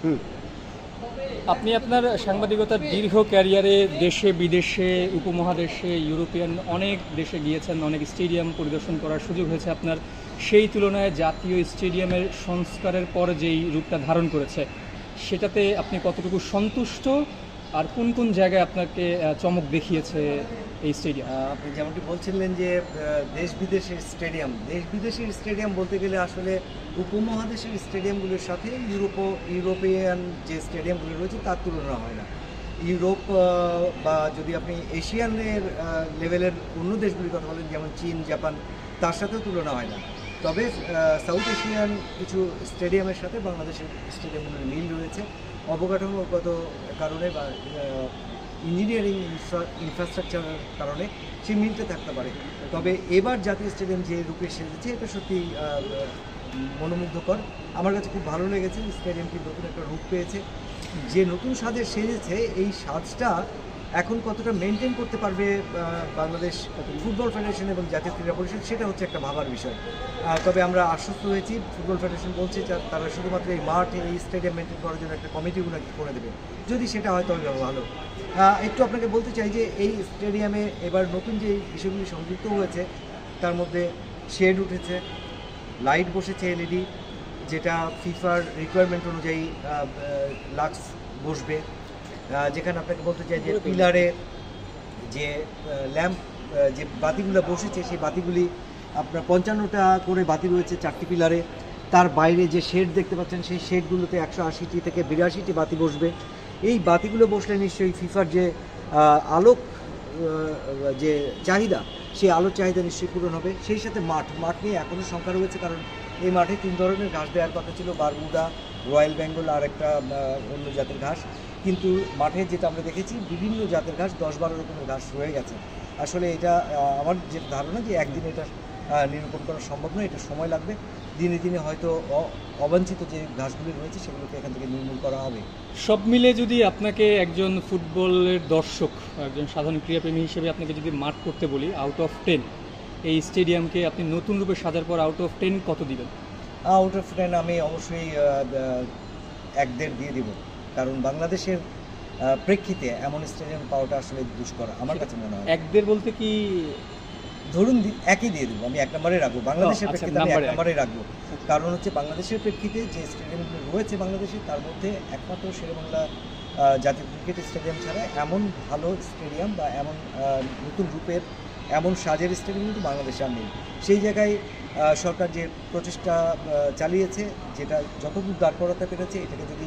হুম। আপনি আপনার সাংবাদিকতার দীর্ঘ ক্যারিয়ারে দেশে বিদেশে উপমহাদেশে ইউরোপিয়ান অনেক দেশে গিয়েছেন, অনেক স্টেডিয়াম পরিদর্শন করার সুযোগ হয়েছে আপনার। সেই তুলনায় জাতীয় স্টেডিয়ামের সংস্কারের পর যেই রূপটা ধারণ করেছে সেটাতে আপনি কতটুকু সন্তুষ্ট, আর কোন কোন জায়গায় আপনাকে চমক দেখিয়েছে এই স্টেডিয়াম? আপনি যেমনটি বলছিলেন যে দেশ বিদেশের স্টেডিয়াম বলতে গেলে আসলে উপমহাদেশের স্টেডিয়ামগুলোর সাথে ইউরোপিয়ান যে স্টেডিয়ামগুলো রয়েছে তার তুলনা হয় না। ইউরোপ বা যদি আপনি এশিয়ানের লেভেলের অন্য দেশগুলির কথা বলেন, যেমন চীন, জাপান, তার সাথেও তুলনা হয় না। তবে সাউথ এশিয়ান কিছু স্টেডিয়ামের সাথে বাংলাদেশের স্টেডিয়ামগুলোর মিল রয়েছে অবকাঠামোগত কারণে বা ইঞ্জিনিয়ারিং ইনফ্রাস্ট্রাকচারের কারণে সেই মিলটা থাকতে পারে। তবে এবার জাতীয় স্টেডিয়াম যে রূপে সেজেছে এটা সত্যি মনোমুগ্ধকর। আমার কাছে খুব ভালো লেগেছে। স্টেডিয়ামটি নতুন একটা রূপ পেয়েছে, যে নতুন স্বাদে সেজেছে এই স্বাদটা এখন কতটা মেনটেন করতে পারবে বাংলাদেশ ফুটবল ফেডারেশন এবং জাতীয় ক্রীড়া পরিষদ, সেটা হচ্ছে একটা ভাবার বিষয়। তবে আমরা আশ্বস্ত হয়েছি, ফুটবল ফেডারেশন বলছে তারা শুধুমাত্র এই মাঠ, এই স্টেডিয়াম মেনটেন করার জন্য একটা কমিটিগুলো করে দেবে। যদি সেটা হয় তবে ভালো। একটু আপনাকে বলতে চাই যে এই স্টেডিয়ামে এবার নতুন যে বিষয়গুলি সংযুক্ত হয়েছে তার মধ্যে শেড উঠেছে, লাইট বসেছে এলইডি, যেটা ফিফার রিকোয়ারমেন্ট অনুযায়ী লাক্স বসবে। যেখানে আপনাকে বলতে চাই যে পিলারে যে ল্যাম্প, যে বাতিগুলো বসেছে সেই বাতিগুলি আপনার 55টা করে বাতি রয়েছে 4টি পিলারে। তার বাইরে যে শেড দেখতে পাচ্ছেন সেই শেডগুলোতে 180টি থেকে 82টি বাতি বসবে। এই বাতিগুলো বসলে নিশ্চয়ই ফিফার যে আলোক যে চাহিদা, সেই আলোর চাহিদা নিশ্চয়ই পূরণ হবে। সেই সাথে মাঠ নিয়ে এখনও শঙ্কা রয়েছে, কারণ এই মাঠে 3 ধরনের ঘাস দেওয়ার কথা ছিল, বারমুডা, রয়্যাল বেঙ্গল আর একটা অন্য জাতের ঘাস। কিন্তু মাঠে যেটা আমরা দেখেছি বিভিন্ন জাতের ঘাস, 10-12 রকমের ঘাস রয়ে গেছে। আসলে এটা আমার যে ধারণা যে একদিনে এটা নিরূপণ করা সম্ভব নয়, এটা সময় লাগবে। দিনে দিনে হয়তো অবাঞ্ছিত যে ঘাসগুলি রয়েছে সেগুলোকে এখান থেকে নির্মূল করা হবে। সব মিলে যদি আপনাকে একজন ফুটবলের দর্শক, একজন সাধারণ ক্রীড়াপ্রেমী হিসেবে আপনাকে যদি মার্ক করতে বলি আউট অফ 10, এই স্টেডিয়ামকে আপনি নতুন রূপে সাজার পর আউট অফ 10 কত দিবেন? আউট অফ 10 আমি অবশ্যই 1.5 দিয়ে দিব, কারণ বাংলাদেশের প্রেক্ষিতে এমন স্টেডিয়াম পাওয়াটা আসলে দুষ্কর আমার কাছে মনে হয়। 1.5 বলতে কি ধরুন 1ই দিয়ে দেবো, আমি 1 নম্বরে রাখবো। বাংলাদেশের প্রেক্ষিতে আমি 1 নম্বরে রাখবো, কারণ হচ্ছে বাংলাদেশের প্রেক্ষিতে যে স্টেডিয়ামগুলো রয়েছে বাংলাদেশে, তার মধ্যে একমাত্র শেরেবাংলা জাতীয় ক্রিকেট স্টেডিয়াম ছাড়া এমন ভালো স্টেডিয়াম বা এমন নতুন রূপের এমন সাজের স্টেডিয়াম কিন্তু বাংলাদেশে আর নেই। সেই জায়গায় সরকার যে প্রচেষ্টা চালিয়েছে, যেটা যতদূর দাঁড় করাতে পেরেছে, এটাকে যদি